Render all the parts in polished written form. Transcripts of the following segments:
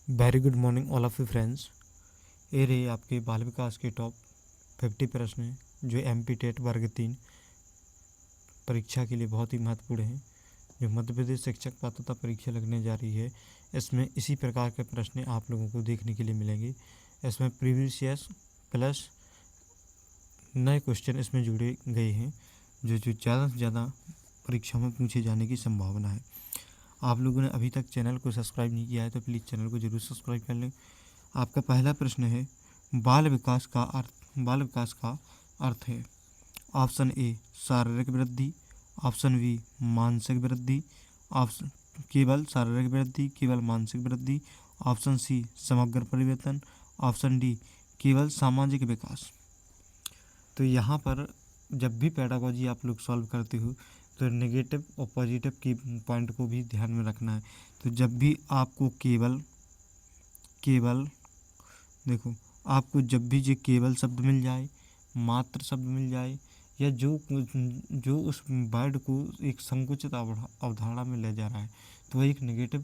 Very good morning all of you friends. ये रही आपके बाल विकास के टॉप 50 प्रश्न हैं जो MP टेट वर्ग 3 परीक्षा के लिए बहुत ही महत्वपूर्ण हैं, जो मध्य प्रदेश शिक्षक पात्रता परीक्षा लगने जा रही है। इसमें इसी प्रकार के प्रश्न आप लोगों को देखने के लिए मिलेंगे। इसमें प्रीवियस ईयर्स प्लस नए क्वेश्चन इसमें जुड़े गए हैं जो ज़्यादा से ज़्यादा परीक्षा में पूछे जाने की संभावना है। आप लोगों ने अभी तक चैनल को सब्सक्राइब नहीं किया है तो प्लीज़ चैनल को जरूर सब्सक्राइब कर लें। आपका पहला प्रश्न है, बाल विकास का अर्थ है। ऑप्शन ए शारीरिक वृद्धि, ऑप्शन बी मानसिक वृद्धि, ऑप्शन केवल शारीरिक वृद्धि, केवल मानसिक वृद्धि, ऑप्शन सी समग्र परिवर्तन, ऑप्शन डी केवल सामाजिक विकास। तो यहाँ पर जब भी पेडागोजी आप लोग सॉल्व करते हो तो नेगेटिव और पॉजिटिव की पॉइंट को भी ध्यान में रखना है। तो जब भी आपको केवल देखो, आपको जब भी ये केवल शब्द मिल जाए, मात्र शब्द मिल जाए, या जो उस वर्ड को एक संकुचित अवधारणा में ले जा रहा है तो वह एक नेगेटिव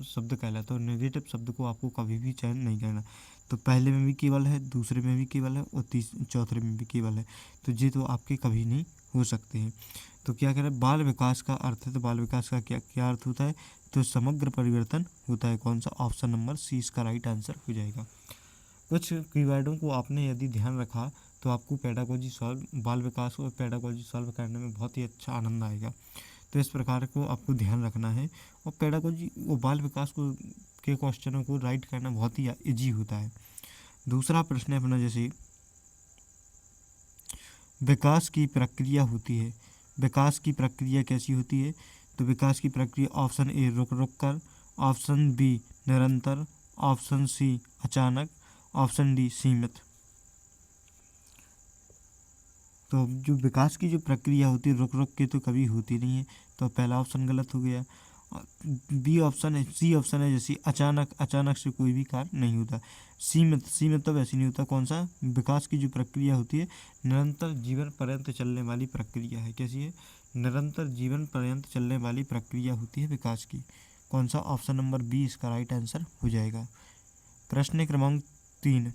शब्द कहलाता है। तो नेगेटिव शब्द को आपको कभी भी चयन नहीं करना। तो पहले में भी केवल है, दूसरे में भी केवल है और चौथे में भी केवल है, तो ये तो आपके कभी नहीं हो सकते हैं। तो क्या कह रहे हैं, बाल विकास का अर्थ है। तो बाल विकास का क्या अर्थ होता है, तो समग्र परिवर्तन होता है। कौन सा, ऑप्शन नंबर सी इसका राइट आंसर हो जाएगा। कुछ कीवर्डों को आपने यदि ध्यान रखा तो आपको बाल विकास और पेडागोजी सॉल्व करने में बहुत ही अच्छा आनंद आएगा। तो इस प्रकार को आपको ध्यान रखना है। और पेडागोजी और बाल विकास को के क्वेश्चनों को राइट करना बहुत ही ईजी होता है। दूसरा प्रश्न है अपना, जैसे विकास की प्रक्रिया होती है। विकास की प्रक्रिया कैसी होती है, तो विकास की प्रक्रिया ऑप्शन ए रुक रुक कर, ऑप्शन बी निरंतर, ऑप्शन सी अचानक, ऑप्शन डी सीमित। तो जो विकास की जो प्रक्रिया होती है रुक रुक के तो कभी होती नहीं है, तो पहला ऑप्शन गलत हो गया। बी ऑप्शन है, सी ऑप्शन है जैसे अचानक, अचानक से कोई भी कार्य नहीं होता। सीमित तो वैसे नहीं होता। कौन सा, विकास की जो प्रक्रिया होती है निरंतर जीवन पर्यंत चलने वाली प्रक्रिया है। कैसी है, निरंतर जीवन पर्यंत चलने वाली प्रक्रिया होती है विकास की। कौन सा, ऑप्शन नंबर बी इसका राइट आंसर हो जाएगा। प्रश्न क्रमांक 3,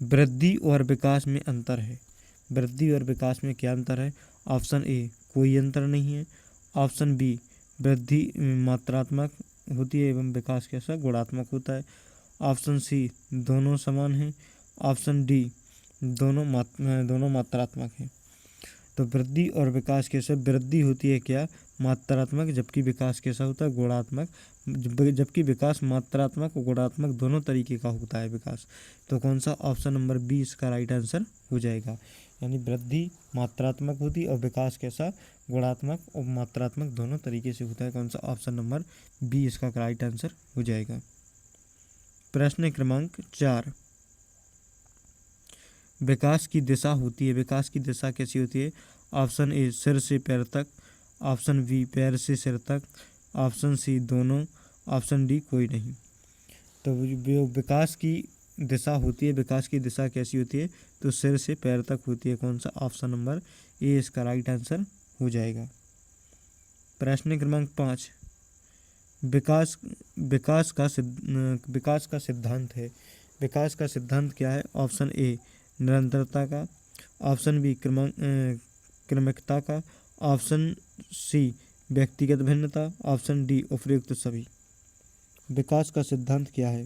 वृद्धि और विकास में अंतर है। वृद्धि और विकास में क्या अंतर है, ऑप्शन ए कोई अंतर नहीं है, ऑप्शन बी वृद्धि मात्रात्मक होती है एवं विकास कैसा गुणात्मक होता है, ऑप्शन सी दोनों समान हैं, ऑप्शन डी दोनों मात्रात्मक हैं। तो वृद्धि और विकास कैसे, वृद्धि होती है क्या मात्रात्मक, जबकि विकास कैसा होता है गुणात्मक। जबकि विकास मात्रात्मक और गुणात्मक दोनों तरीके का होता है विकास। तो कौन सा, ऑप्शन नंबर बी इसका राइट आंसर हो जाएगा। यानी वृद्धि मात्रात्मक होती है और विकास कैसा गुणात्मक और मात्रात्मक दोनों तरीके से होता है। कौन सा, ऑप्शन नंबर बी इसका राइट आंसर हो जाएगा। प्रश्न क्रमांक 4, विकास की दिशा होती है। विकास की दिशा कैसी होती है, ऑप्शन ए सिर से पैर तक, ऑप्शन बी पैर से सिर तक, ऑप्शन सी दोनों, ऑप्शन डी कोई नहीं। तो जो विकास की दिशा होती है, विकास की दिशा कैसी होती है, तो सिर से पैर तक होती है। कौन सा, ऑप्शन नंबर ए इसका राइट आंसर हो जाएगा। प्रश्न क्रमांक 5, विकास विकास का सिद्धांत है। विकास का सिद्धांत क्या है, ऑप्शन ए निरंतरता का, ऑप्शन बी क्रमिकता का, ऑप्शन सी व्यक्तिगत भिन्नता, ऑप्शन डी उपयुक्त सभी। विकास का सिद्धांत क्या है,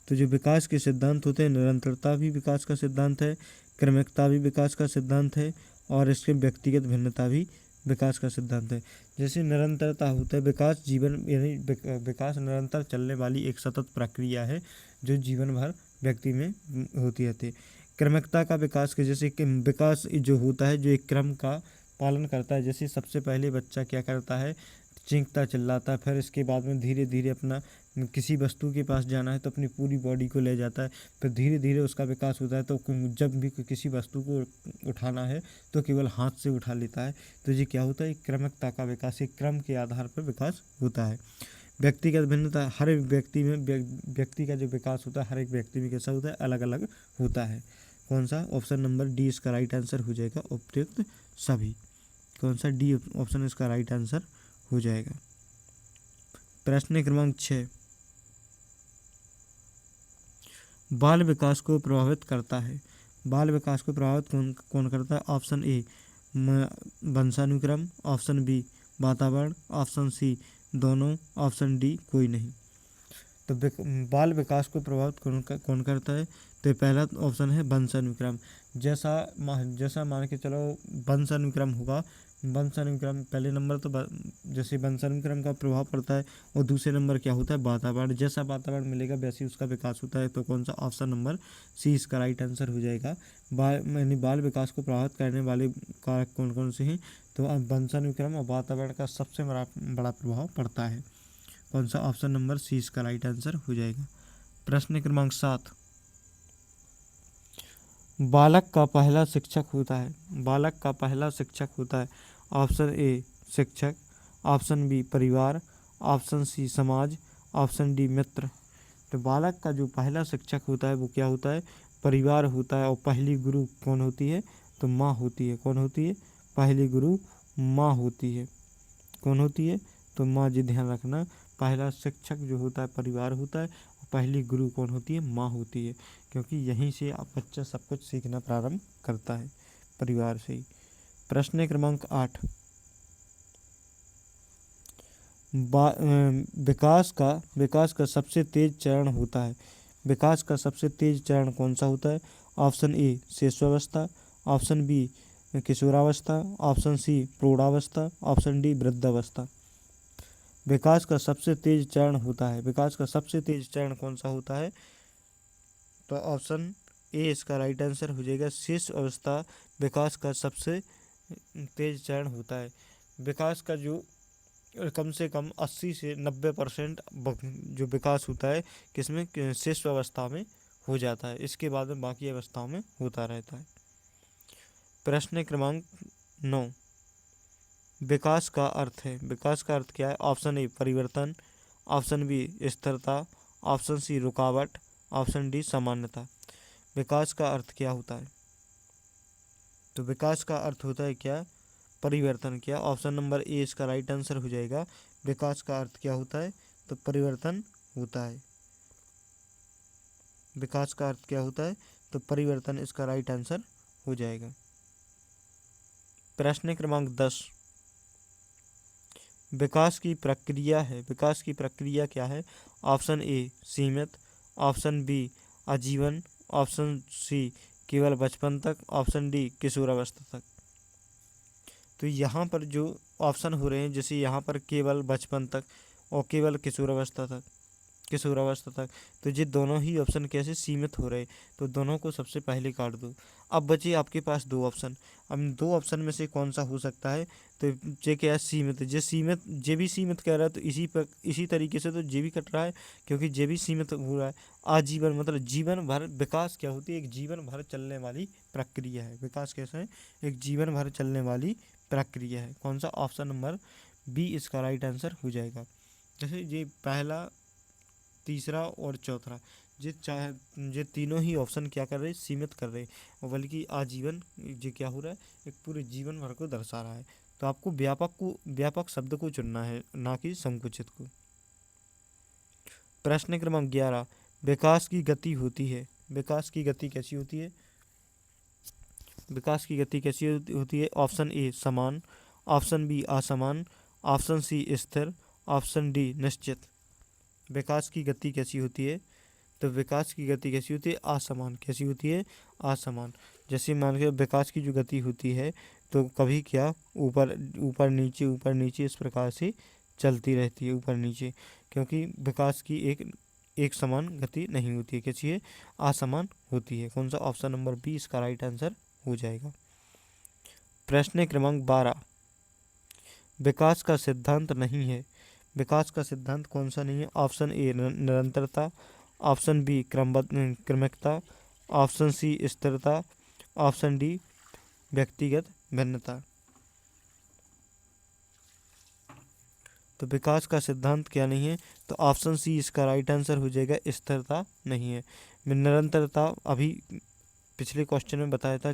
तो जो विकास के सिद्धांत होते हैं, निरंतरता भी विकास का सिद्धांत है, क्रमिकता भी विकास का सिद्धांत है, और इसके व्यक्तिगत भिन्नता भी विकास का सिद्धांत है। जैसे निरंतरता होता है, विकास जीवन यानी विकास निरंतर चलने वाली एक सतत प्रक्रिया है जो जीवन भर व्यक्ति में होती रहती है। क्रमिकता का विकास के जैसे कि विकास जो होता है जो एक क्रम का पालन करता है। जैसे सबसे पहले बच्चा क्या करता है, चीखता चिल्लाता है, फिर इसके बाद में धीरे धीरे अपना किसी वस्तु के पास जाना है तो अपनी पूरी बॉडी को ले जाता है, फिर धीरे धीरे उसका विकास होता है। तो जब भी किसी वस्तु को उठाना है तो केवल हाथ से उठा लेता है। तो ये क्या होता है, क्रमिकता का विकास, एक क्रम के आधार पर विकास होता है। व्यक्तिगत भिन्नता, हर एक व्यक्ति में व्यक्ति का जो विकास होता है हर एक व्यक्ति में कैसा होता है, अलग अलग होता है। कौन सा, ऑप्शन नंबर डी इसका राइट आंसर हो जाएगा, उपयुक्त सभी। कौन सा, डी ऑप्शन इसका राइट आंसर हो जाएगा। प्रश्न क्रमांक 6, बाल विकास को प्रभावित करता है। बाल विकास को प्रभावित कौन कौन करता है? ऑप्शन ए वंशानुक्रम, ऑप्शन बी वातावरण, ऑप्शन सी दोनों, ऑप्शन डी कोई नहीं। तो बाल विकास को प्रभावित कौन करता है? तो पहला ऑप्शन है वंशानुक्रम। जैसा मान के चलो वंशानुक्रम होगा, वंशानुक्रम पहले नंबर तो जैसे वंशानुक्रम का प्रभाव पड़ता है, और दूसरे नंबर क्या होता है? वातावरण। जैसा वातावरण मिलेगा वैसे उसका विकास होता है। तो कौन सा? ऑप्शन नंबर सी इसका राइट आंसर हो जाएगा। बाल विकास को प्रभावित करने वाले कारक कौन कौन से हैं? तो वंशानुक्रम और वातावरण का सबसे बड़ा प्रभाव पड़ता है। कौन सा? ऑप्शन नंबर सी इसका राइट आंसर हो जाएगा। प्रश्न क्रमांक 7, बालक का पहला शिक्षक होता है। बालक का पहला शिक्षक होता है। ऑप्शन ए शिक्षक, ऑप्शन बी परिवार, ऑप्शन सी समाज, ऑप्शन डी मित्र। तो बालक का जो पहला शिक्षक होता है वो क्या होता है? परिवार होता है। और पहली गुरु कौन होती है? तो माँ होती है। कौन होती है? पहली गुरु माँ होती है। कौन होती है? तो माँ जी, ध्यान रखना। पहला शिक्षक जो होता है परिवार होता है, और पहली गुरु कौन होती है? माँ होती है। क्योंकि यहीं से आप बच्चा सब कुछ सीखना प्रारंभ करता है, परिवार से ही। प्रश्न क्रमांक 8, विकास का सबसे तेज चरण होता है। विकास का सबसे तेज चरण कौन सा होता है? ऑप्शन ए शिशुअवस्था, ऑप्शन बी किशोरावस्था, ऑप्शन सी प्रौढ़ावस्था, ऑप्शन डी वृद्धावस्था। विकास का सबसे तेज चरण होता है। विकास का सबसे तेज चरण कौन सा होता है? तो ऑप्शन ए इसका राइट आंसर हो जाएगा। शिशु अवस्था विकास का सबसे तेज चरण होता है। विकास का जो कम से कम 80 से 90% जो विकास होता है किसमें? शिशु अवस्था में हो जाता है। इसके बाद में बाकी अवस्थाओं में होता रहता है। प्रश्न क्रमांक 9, विकास का अर्थ है। विकास का अर्थ क्या है? ऑप्शन ए परिवर्तन, ऑप्शन बी स्थिरता, ऑप्शन सी रुकावट, ऑप्शन डी सामान्यता। विकास का अर्थ क्या होता है? तो विकास का अर्थ होता है क्या? परिवर्तन। क्या? ऑप्शन नंबर ए इसका राइट आंसर हो जाएगा। विकास का अर्थ क्या होता है? तो परिवर्तन होता है। विकास का अर्थ क्या होता है? तो परिवर्तन इसका राइट आंसर हो जाएगा। प्रश्न क्रमांक 10, विकास की प्रक्रिया है। विकास की प्रक्रिया क्या है? ऑप्शन ए सीमित, ऑप्शन बी आजीवन, ऑप्शन सी केवल बचपन तक, ऑप्शन डी किशोरावस्था तक। तो यहाँ पर जो ऑप्शन हो रहे हैं, जैसे यहाँ पर केवल बचपन तक और केवल किशोरावस्था तक, तो ये दोनों ही ऑप्शन कैसे सीमित हो रहे? तो दोनों को सबसे पहले काट दो। अब बचे आपके पास दो ऑप्शन। अब दो ऑप्शन में से कौन सा हो सकता है? तो ये क्या है? सीमित। जे भी सीमित कह रहा है, तो इसी तरीके से तो जे भी कट रहा है, क्योंकि जे भी सीमित हो रहा है। आजीवन मतलब जीवन भर। विकास क्या होती है? एक जीवन भर चलने वाली प्रक्रिया है। विकास कैसा है? एक जीवन भर चलने वाली प्रक्रिया है। कौन सा? ऑप्शन नंबर बी इसका राइट आंसर हो जाएगा। जैसे ये पहला, तीसरा और चौथा, ये तीनों ही ऑप्शन क्या कर रहे हैं? सीमित कर रहे हैं, और बल्कि आजीवन ये क्या हो रहा है? एक पूरे जीवन भर को दर्शा रहा है। तो आपको व्यापक शब्द को चुनना है, ना कि संकुचित को। प्रश्न क्रमांक 11, विकास की गति होती है। विकास की गति कैसी होती है? विकास की गति कैसी होती है? ऑप्शन ए समान, ऑप्शन बी असमान, ऑप्शन सी स्थिर, ऑप्शन डी निश्चित। विकास की गति कैसी होती है? तो विकास की गति कैसी होती है? असमान। कैसी होती है? असमान। जैसे मान के विकास की जो गति होती है, तो कभी क्या ऊपर ऊपर नीचे इस प्रकार से चलती रहती है, ऊपर नीचे। क्योंकि विकास की एक समान गति नहीं होती है। कैसी है? असमान होती है। कौन सा? ऑप्शन नंबर बी इसका राइट आंसर हो जाएगा। प्रश्न क्रमांक 12, विकास का सिद्धांत नहीं है। विकास का सिद्धांत कौन सा नहीं है? ऑप्शन ए निरंतरता, ऑप्शन बी क्रमिकता, ऑप्शन सी स्थिरता, ऑप्शन डी व्यक्तिगत भिन्नता। तो विकास का सिद्धांत क्या नहीं है? तो ऑप्शन सी इसका राइट आंसर हो जाएगा। स्थिरता नहीं है। निरंतरता अभी पिछले क्वेश्चन में बताया था,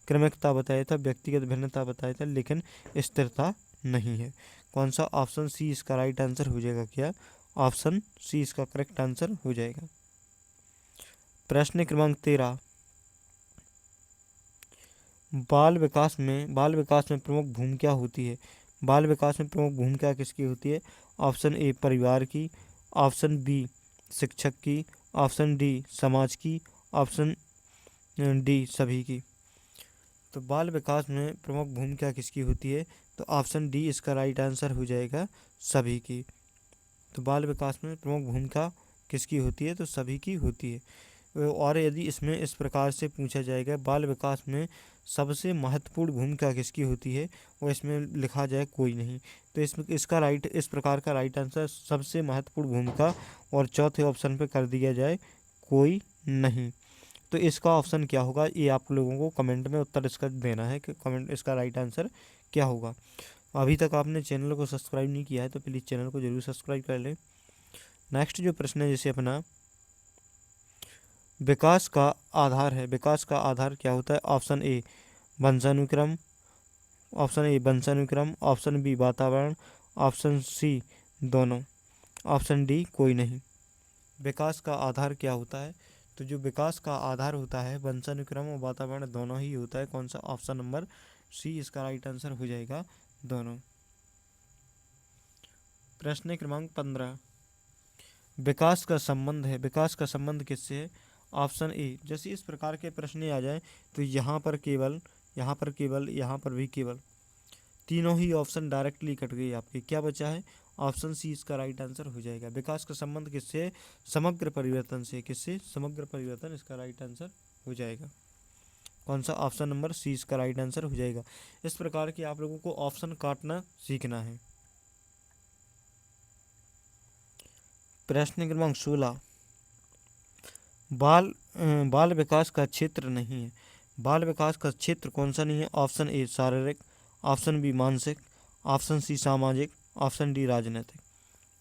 क्रमिकता बताया था, व्यक्तिगत भिन्नता बताया था, लेकिन स्थिरता नहीं है। कौन सा? ऑप्शन सी इसका राइट आंसर हो जाएगा। क्या? ऑप्शन सी इसका करेक्ट आंसर हो जाएगा। प्रश्न क्रमांक 13, बाल विकास में प्रमुख भूमिका होती है। बाल विकास में प्रमुख भूमिका किसकी होती है? ऑप्शन ए परिवार की, ऑप्शन बी शिक्षक की, ऑप्शन डी समाज की, ऑप्शन डी सभी की। तो बाल विकास में प्रमुख भूमिका किसकी होती है? तो ऑप्शन डी इसका राइट आंसर हो जाएगा, सभी की। तो बाल विकास में प्रमुख भूमिका किसकी होती है? तो सभी की होती है। और यदि इसमें इस प्रकार से पूछा जाएगा बाल विकास में सबसे महत्वपूर्ण भूमिका किसकी होती है, और इसमें लिखा जाए कोई नहीं, तो इस प्रकार का राइट आंसर सबसे महत्वपूर्ण भूमिका, और चौथे ऑप्शन पे कर दिया जाए कोई नहीं। तो इसका ऑप्शन क्या होगा, ये आप लोगों को कमेंट में उत्तर इसका देना है कि कमेंट इसका राइट आंसर क्या होगा। अभी तक आपने चैनल को सब्सक्राइब नहीं किया है तो प्लीज़ चैनल को जरूर सब्सक्राइब कर लें। नेक्स्ट जो प्रश्न है जैसे अपना, विकास का आधार है। विकास का आधार क्या होता है? ऑप्शन ए वंशानुक्रम, ऑप्शन बी वातावरण, ऑप्शन सी दोनों, ऑप्शन डी कोई नहीं। विकास का आधार क्या होता है? तो जो विकास का आधार होता है वंशानुक्रम और वातावरण दोनों ही होता है। कौन सा? ऑप्शन नंबर सी इसका राइट आंसर हो जाएगा, दोनों। प्रश्न क्रमांक 15, विकास का संबंध है। विकास का संबंध किससे है? ऑप्शन ए, जैसे इस प्रकार के प्रश्न आ जाए तो यहाँ पर केवल, यहाँ पर भी केवल, तीनों ही ऑप्शन डायरेक्टली कट गई आपकी। क्या बचा है? ऑप्शन सी इसका राइट आंसर हो जाएगा। विकास का संबंध किससे है? समग्र परिवर्तन से। किससे? समग्र परिवर्तन इसका राइट आंसर हो जाएगा। कौन सा? ऑप्शन नंबर सी इसका राइट आंसर हो जाएगा। इस प्रकार के आप लोगों को ऑप्शन काटना सीखना है। प्रश्न क्रमांक 16, बाल विकास का क्षेत्र नहीं है। बाल विकास का क्षेत्र कौन सा नहीं है? ऑप्शन ए शारीरिक, ऑप्शन बी मानसिक, ऑप्शन सी सामाजिक, ऑप्शन डी राजनीतिक।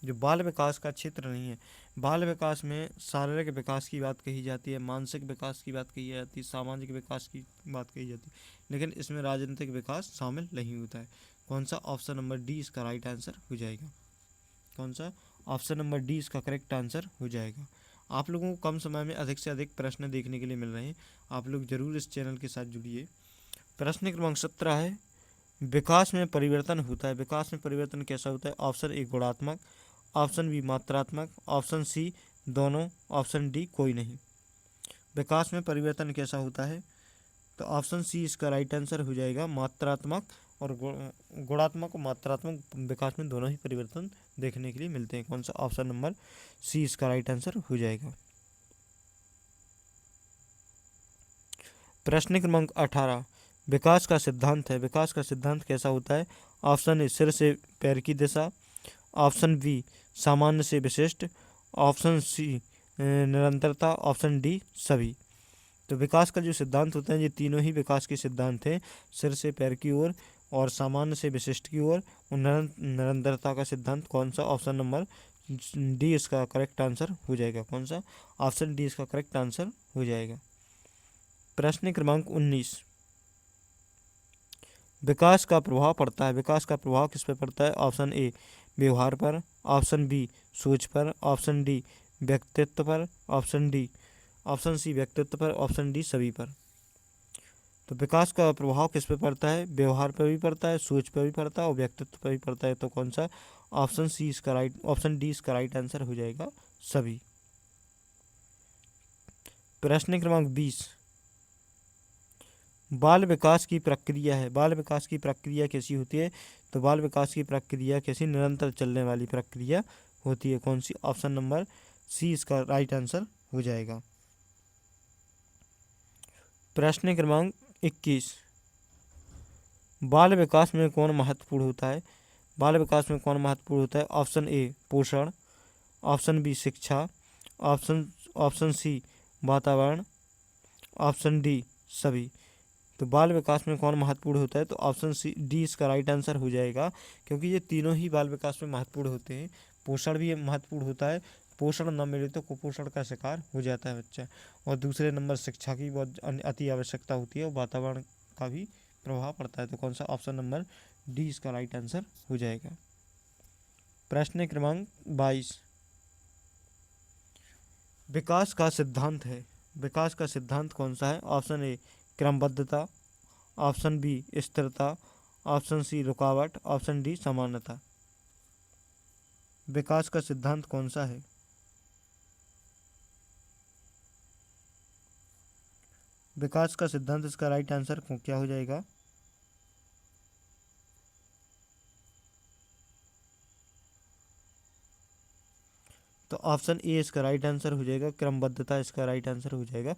जो बाल विकास का क्षेत्र नहीं है, बाल विकास में शारीरिक विकास की बात कही जाती है, मानसिक विकास की बात कही जाती है, सामाजिक विकास की बात कही जाती है, लेकिन इसमें राजनीतिक विकास शामिल नहीं होता है। कौन सा? ऑप्शन नंबर डी इसका राइट आंसर हो जाएगा। कौन सा? ऑप्शन नंबर डी इसका करेक्ट आंसर हो जाएगा। आप लोगों को कम समय में अधिक से अधिक प्रश्न देखने के लिए मिल रहे हैं, आप लोग जरूर इस चैनल के साथ जुड़िए। प्रश्न क्रमांक 17 है, विकास में परिवर्तन होता है। विकास में परिवर्तन कैसा होता है? ऑप्शन ए गुणात्मक, ऑप्शन बी मात्रात्मक, ऑप्शन सी दोनों, ऑप्शन डी कोई नहीं। विकास में परिवर्तन कैसा होता है? तो ऑप्शन सी इसका राइट आंसर हो जाएगा, मात्रात्मक। और गुणात्मक और मात्रात्मक विकास में दोनों ही परिवर्तन देखने के लिए मिलते हैं। कौन सा? ऑप्शन नंबर सी इसका राइट आंसर हो जाएगा। प्रश्न क्रमांक 18, विकास का सिद्धांत है। विकास का सिद्धांत कैसा होता है? ऑप्शन ए सिर से पैर की दिशा, ऑप्शन बी सामान्य से विशिष्ट, ऑप्शन सी निरंतरता, ऑप्शन डी सभी। तो विकास का जो सिद्धांत होते हैं ये तीनों ही विकास के सिद्धांत हैं, सिर से पैर की ओर, और सामान्य से विशिष्ट की ओर, और निरंतरता का सिद्धांत। कौन सा? ऑप्शन नंबर डी इसका करेक्ट आंसर हो जाएगा। कौन सा? ऑप्शन डी इसका करेक्ट आंसर हो जाएगा। प्रश्न क्रमांक 19, विकास का प्रभाव पड़ता है। विकास का प्रभाव किस पर पड़ता है? ऑप्शन ए व्यवहार पर, ऑप्शन बी सोच पर, ऑप्शन डी व्यक्तित्व पर, ऑप्शन सी व्यक्तित्व पर, ऑप्शन डी सभी पर। तो विकास का प्रभाव किस पे पड़ता है? व्यवहार पर भी पड़ता है, सोच पर भी पड़ता है, और व्यक्तित्व पर भी पड़ता है। तो कौन सा? ऑप्शन डी इसका राइट आंसर हो जाएगा, सभी। प्रश्न क्रमांक 20, बाल विकास की प्रक्रिया है। बाल विकास की प्रक्रिया कैसी होती है? तो बाल विकास की प्रक्रिया कैसी? निरंतर चलने वाली प्रक्रिया होती है। कौन सी? ऑप्शन नंबर सी इसका राइट आंसर हो जाएगा। प्रश्न क्रमांक 21, बाल विकास में कौन महत्वपूर्ण होता है? बाल विकास में कौन महत्वपूर्ण होता है? ऑप्शन ए पोषण, ऑप्शन बी शिक्षा, ऑप्शन सी वातावरण, ऑप्शन डी सभी। तो बाल विकास में कौन महत्वपूर्ण होता है? तो ऑप्शन सी डी इसका राइट आंसर हो जाएगा, क्योंकि ये तीनों ही बाल विकास में महत्वपूर्ण होते हैं। पोषण भी महत्वपूर्ण होता है, पोषण न मिले तो कुपोषण का शिकार हो जाता है बच्चा। और दूसरे नंबर शिक्षा की बहुत अति आवश्यकता होती है, और वातावरण का भी प्रभाव पड़ता है। तो कौन सा? ऑप्शन नंबर डी इसका राइट आंसर हो जाएगा। प्रश्न क्रमांक 22, विकास का सिद्धांत है, विकास का सिद्धांत कौन सा है? ऑप्शन ए क्रमबद्धता, ऑप्शन बी स्थिरता, ऑप्शन सी रुकावट, ऑप्शन डी समानता। विकास का सिद्धांत कौन सा है? विकास का सिद्धांत, इसका राइट आंसर क्या हो जाएगा? तो ऑप्शन ए इसका राइट आंसर हो जाएगा, क्रमबद्धता इसका राइट आंसर हो जाएगा।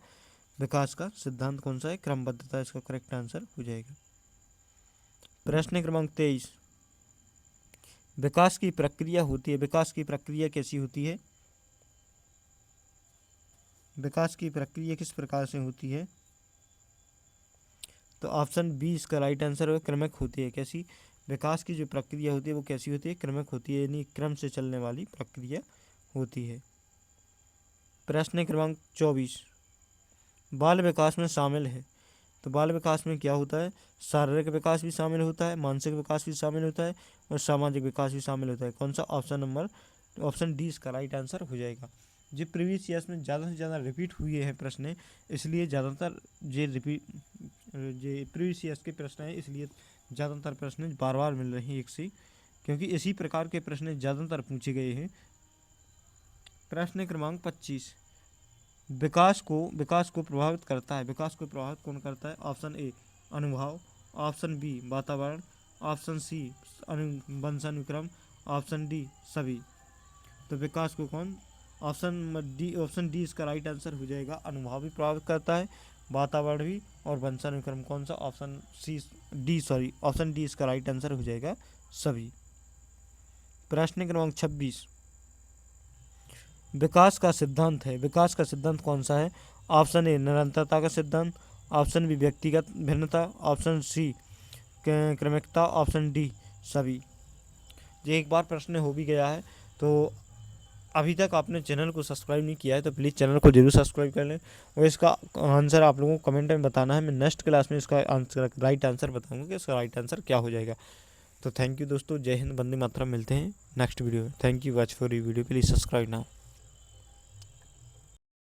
विकास का सिद्धांत कौन सा है? क्रमबद्धता इसका करेक्ट आंसर हो जाएगा। प्रश्न क्रमांक 23, विकास की प्रक्रिया होती है, विकास की प्रक्रिया कैसी होती है? विकास की प्रक्रिया किस प्रकार से होती है? तो ऑप्शन बी इसका राइट आंसर है, क्रमिक होती है। कैसी? विकास की जो प्रक्रिया होती है वो कैसी होती है? क्रमिक होती है, यानी क्रम से चलने वाली प्रक्रिया होती है। प्रश्न क्रमांक 24, बाल विकास में शामिल है। तो बाल विकास में क्या होता है? शारीरिक विकास भी शामिल होता है, मानसिक विकास भी शामिल होता है और सामाजिक विकास भी शामिल होता है। कौन सा? ऑप्शन डी इसका राइट आंसर हो जाएगा। जो प्रीवियस ईयर्स में ज़्यादा से ज़्यादा रिपीट हुए हैं प्रश्न, इसलिए ज़्यादातर प्रीवियस ईयर्स के प्रश्न हैं, इसलिए ज़्यादातर प्रश्न बार बार मिल रहे हैं एक से, क्योंकि इसी प्रकार के प्रश्न ज़्यादातर पूछे गए हैं। प्रश्न क्रमांक 25, विकास को प्रभावित करता है। विकास को प्रभावित कौन करता है? ऑप्शन ए अनुभव, ऑप्शन बी वातावरण, ऑप्शन सी वंशानुक्रम, ऑप्शन डी सभी। तो विकास को कौन? ऑप्शन डी इसका राइट आंसर हो जाएगा। अनुभव भी प्रभावित करता है, वातावरण भी और वंशानुक्रम। कौन सा? ऑप्शन डी इसका राइट आंसर हो जाएगा, सभी। प्रश्न क्रमांक 26, विकास का सिद्धांत है, विकास का सिद्धांत कौन सा है? ऑप्शन ए निरंतरता का सिद्धांत, ऑप्शन बी व्यक्तिगत भिन्नता, ऑप्शन सी क्रमिकता, ऑप्शन डी सभी। ये एक बार प्रश्न हो भी गया है, तो अभी तक आपने चैनल को सब्सक्राइब नहीं किया है तो प्लीज़ चैनल को जरूर सब्सक्राइब कर लें और इसका आंसर आप लोगों को कमेंट में बताना है। मैं नेक्स्ट क्लास में इसका आंसर राइट आंसर बताऊंगा कि इसका राइट आंसर क्या हो जाएगा। तो थैंक यू दोस्तों, जय हिंद, वंदे मातरम। मिलते हैं नेक्स्ट वीडियो में। Thank you watch for you video, please subscribe now.